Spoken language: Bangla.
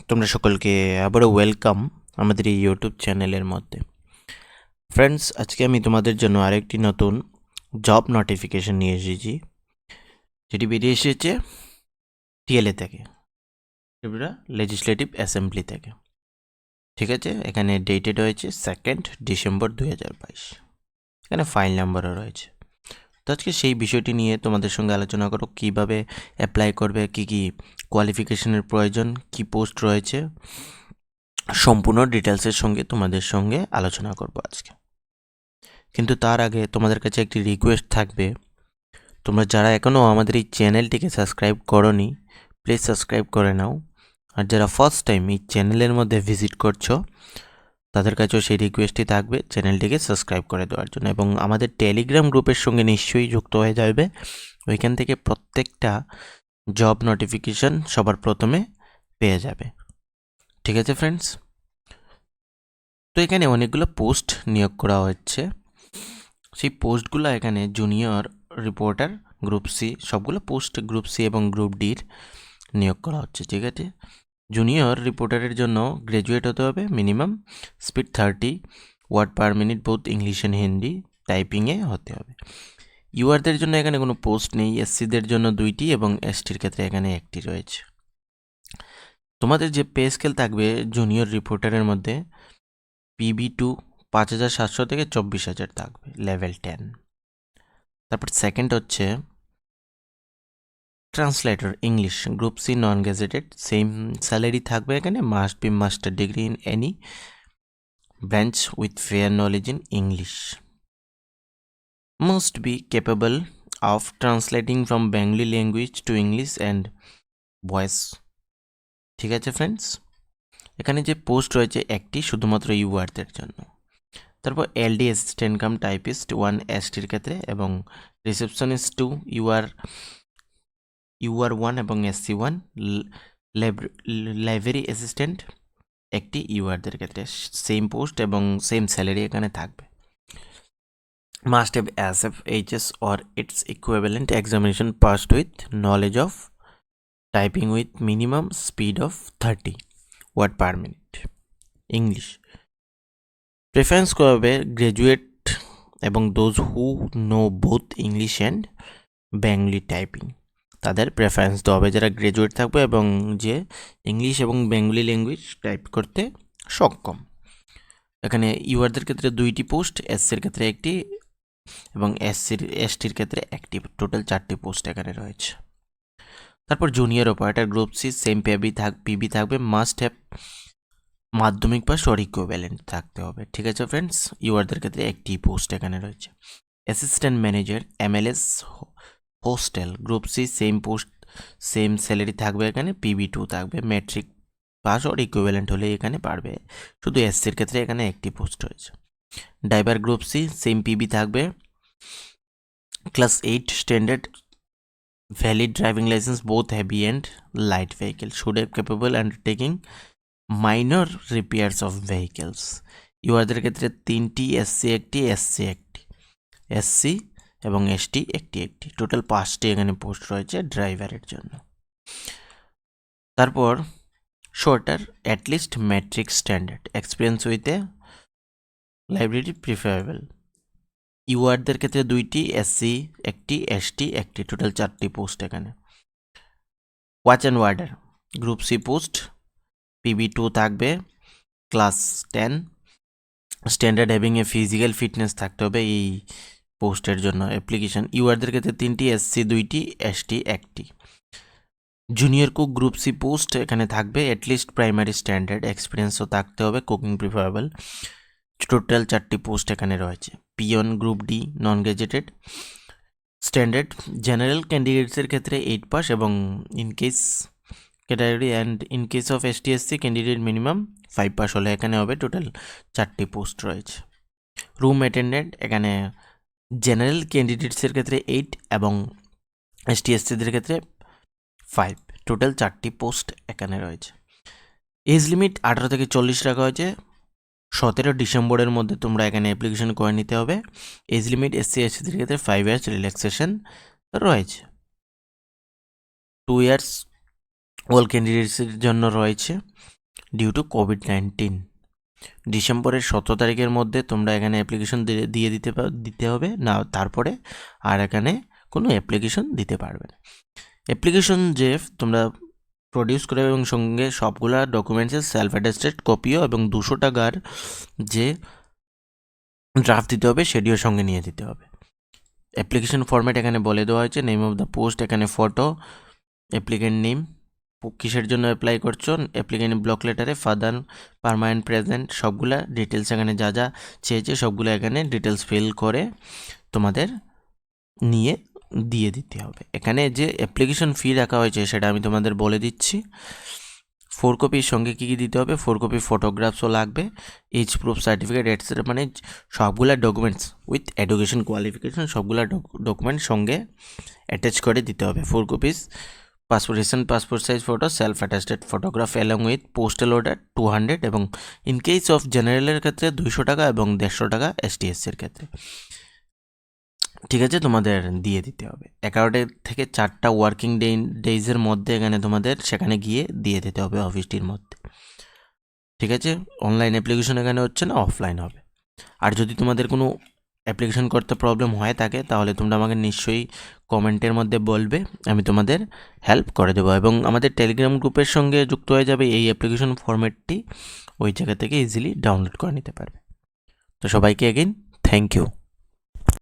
তোমরা সকলকে আবারও ওয়েলকাম আমাদের এই ইউটিউব চ্যানেলের মধ্যে। ফ্রেন্ডস, আজকে আমি তোমাদের জন্য আরেকটি নতুন জব নোটিফিকেশন নিয়ে এসেছি, যেটি বেরিয়ে এসেছে টিএলএ থেকে, ত্রিপুরা লেজিসলেটিভ অ্যাসেম্বলি থেকে। ঠিক আছে, এখানে ডেটেড হয়েছে 2 ডিসেম্বর 2022। এখানে ফাইল নাম্বারও রয়েছে। তো আজকে সেই বিষয়টি নিয়ে তোমাদের সঙ্গে আলোচনা করো, কীভাবে অ্যাপ্লাই করবে, কী কী কোয়ালিফিকেশনের প্রয়োজন, কী পোস্ট রয়েছে, সম্পূর্ণ ডিটেলসের সঙ্গে তোমাদের সঙ্গে আলোচনা করব আজকে। কিন্তু তার আগে তোমাদের কাছে একটি রিকোয়েস্ট থাকবে, তোমরা যারা এখনও আমাদের এই চ্যানেলটিকে সাবস্ক্রাইব করোনি, প্লিজ সাবস্ক্রাইব করে নাও। আর যারা ফার্স্ট টাইম এই চ্যানেলের মধ্যে ভিজিট করছো, তাদের কাছেও সেই রিকোয়েস্টই থাকবে চ্যানেলটিকে সাবস্ক্রাইব করে দেওয়ার জন্য, এবং আমাদের টেলিগ্রাম গ্রুপের সঙ্গে নিশ্চয়ই যুক্ত হয়ে যাবে। ওইখান থেকে প্রত্যেকটা জব নোটিফিকেশন সবার প্রথমে পেয়ে যাবে। ঠিক আছে ফ্রেন্ডস, তো এখানে অনেকগুলো পোস্ট নিয়োগ করা হচ্ছে। সেই পোস্টগুলো এখানে জুনিয়র রিপোর্টার গ্রুপ সি, সবগুলো পোস্ট গ্রুপ সি এবং গ্রুপ ডির নিয়োগ করা হচ্ছে। ঠিক আছে, জুনিয়র রিপোর্টারের জন্য গ্র্যাজুয়েট হতে হবে, minimum speed 30 word per minute both English and Hindi টাইপিংয়ে হতে হবে। ইউআরদের জন্য এখানে কোনো পোস্ট নেই, এসসিদের জন্য 2টি এবং এসটির ক্ষেত্রে এখানে 1টি রয়েছে। তোমাদের যে পে স্কেল থাকবে জুনিয়র রিপোর্টারের মধ্যে, PB2 5,700 থেকে 24,000 থাকবে, লেভেল 10। তারপর সেকেন্ড হচ্ছে translator English, group C non gazetted, same salary থাকবে এখানে। Must be master degree in any branch with fair knowledge in English. Must be capable of translating from Bengali language to English and voice. ঠিক আছে ফ্রেন্ডস, এখানে যে পোস্ট রয়েছে একটি শুধুমাত্র ইউআরদের জন্য। তারপর এলডি অ্যাসিস্ট্যান্ট কাম টাইপিস্ট 1 এসটির ক্ষেত্রে, এবং রিসেপশনিস্ট 2 ইউআর 1 এবং এসসি 1, লাইব্রেরি অ্যাসিস্ট্যান্ট একটি ইউআরদের ক্ষেত্রে, সেম পোস্ট এবং সেম স্যালারি এখানে থাকবে। মাস্ট হ্যাভ অ্যাসএফ HS or its equivalent examination passed with knowledge of typing with minimum speed of 30 word per minute English. Preference করা হবে গ্র্যাজুয়েট এবং those who know both English and Bengali typing, তাদের প্রেফারেন্স দেওয়া হবে যারা গ্র্যাজুয়েট থাকবে এবং যে ইংলিশ এবং বেঙ্গলি ল্যাঙ্গুয়েজ টাইপ করতে সক্ষম। এখানে ইউআরদের ক্ষেত্রে 2টি পোস্ট, এসসির ক্ষেত্রে 1টি এবং এসটির ক্ষেত্রে 1টি, টোটাল 4টি পোস্ট এখানে রয়েছে। তারপর junior operator group C, same PB থাকবে, must have Madhyamik pass or equivalent থাকতে হবে। ঠিক আছে ফ্রেন্ডস, ইউআরদের ক্ষেত্রে 1টি পোস্ট এখানে রয়েছে। Assistant manager MLS hostel group C, same post same salary থাকবে এখানে, PB2 থাকবে, ম্যাট্রিক পাস অর ইকুইভ্যালেন্ট হলে এখানে পারবে। শুধু এসসির ক্ষেত্রে এখানে 1টি পোস্ট রয়েছে। Driver group C, same PB থাকবে, class 8 standard, valid driving licence both heavy and light vehicle, should have capable undertaking minor repairs of vehicles. ইউআরদের ক্ষেত্রে 3টি, এসসি 1টি, এসসি এবং এসটি 1টি, টোটাল 5টি এখানে পোস্ট রয়েছে ড্রাইভারের জন্য। তারপর shorter at least matric standard, experience with a library preferable. ইউআরদের ক্ষেত্রে 2টি, এসসি 1টি, এসটি 1টি, টোটাল 4টি পোস্ট এখানে। Watch and warder group C post, PB2 থাকবে, class 10, standard having a physical fitness থাকতে হবে এই পোস্টের জন্য। অ্যাপ্লিকেশন ইউআরদের ক্ষেত্রে 3টি, এসসি 2টি, এসটি 1টি। Junior cook group C post এখানে থাকবে, অ্যাটলিস্ট প্রাইমারি স্ট্যান্ডার্ড এক্সপিরিয়েন্সও থাকতে হবে, কুকিং প্রিফারেবল, টোটাল 4টি পোস্ট এখানে রয়েছে। Peon group D non graduated, standard general ক্যান্ডিডেটসের ক্ষেত্রে 8 পাস এবং in case category and in case of ST/SC candidate minimum 5 pass হলে এখানে হবে। টোটাল 4টি পোস্ট রয়েছে। রুম অ্যাটেন্ডেন্ট এখানে জেনারেল ক্যান্ডিডেটসের ক্ষেত্রে 8 এবং ST/SCদের ক্ষেত্রে 5, টোটাল 4টি পোস্ট এখানে রয়েছে। এজ লিমিট 18 থেকে 40 রাখা হয়েছে। 17 ডিসেম্বরের মধ্যে তোমরা এখানে অ্যাপ্লিকেশন করে নিতে হবে। এজ লিমিট SC/SCদের ক্ষেত্রে 5 ইয়ার্স রিল্যাক্সেশন রয়েছে, 2 ইয়ার্স অল ক্যান্ডিডেটসের জন্য রয়েছে। ডিউ টু কোভিড-19। ডিসেম্বরের 17 তারিখের মধ্যে তোমরা এখানে অ্যাপ্লিকেশন দিয়ে দিতে হবে না, তারপরে আর এখানে কোনো অ্যাপ্লিকেশন দিতে পারবে না। অ্যাপ্লিকেশন যে তোমরা প্রডিউস করে এবং সঙ্গে সবগুলা ডকুমেন্টসের সেলফ অ্যাটেস্টেড কপিও এবং 200 টাকার যে ড্রাফট দিতে হবে সেটিও সঙ্গে নিয়ে দিতে হবে। অ্যাপ্লিকেশন ফরম্যাট এখানে বলে দেওয়া হয়েছে, নেম অফ দ্য পোস্ট, এখানে ফটো, অ্যাপ্লিকেন্ট নেম, কিসের জন্য অ্যাপ্লাই করছো, অ্যাপ্লিকেন্ট ব্লক লেটারে, ফাদার, পার্মানেন্ট প্রেজেন্ট, সবগুলা ডিটেলস এখানে যা যা চেয়েছে সবগুলো এখানে ডিটেলস ফিল করে তোমাদের নিয়ে দিয়ে দিতে হবে। এখানে যে অ্যাপ্লিকেশন ফি রাখা হয়েছে সেটা আমি তোমাদের বলে দিচ্ছি। 4 কপির সঙ্গে কী কী দিতে হবে, 4 কপি ফটোগ্রাফসও লাগবে, এজ প্রুফ সার্টিফিকেট এটসেট্রা, মানে সবগুলা ডকুমেন্টস উইথ এডুকেশন কোয়ালিফিকেশন সবগুলা ডকুমেন্ট সঙ্গে অ্যাটাচ করে দিতে হবে। 4 copies passport, recent passport size photo, self attested photograph along with postal order 200, এবং ইন কেস অফ জেনারেলের ক্ষেত্রে 200 টাকা এবং 150 টাকা STS-এর ক্ষেত্রে। ঠিক আছে, তোমাদের দিয়ে দিতে হবে 11টা থেকে 4টা ওয়ার্কিং ডেজের মধ্যে এখানে তোমাদের সেখানে গিয়ে দিয়ে দিতে হবে অফিসটির মধ্যে। ঠিক আছে, অনলাইন অ্যাপ্লিকেশন এখানে হচ্ছে না, অফলাইন হবে। আর যদি তোমাদের কোনো অ্যাপ্লিকেশন করতে প্রবলেম হয়ে থাকে তাহলে তোমরা আমাকে নিশ্চয়ই কমেন্টের মধ্যে বলবে, আমি তোমাদের হেল্প করে দেবো, এবং আমাদের টেলিগ্রাম গ্রুপের সঙ্গে যুক্ত হয়ে যাবে। এই অ্যাপ্লিকেশন ফরম্যাটটি ওই জায়গা থেকে ইজিলি ডাউনলোড করে নিতে পারবে। তো সবাইকে এগেইন থ্যাংক ইউ।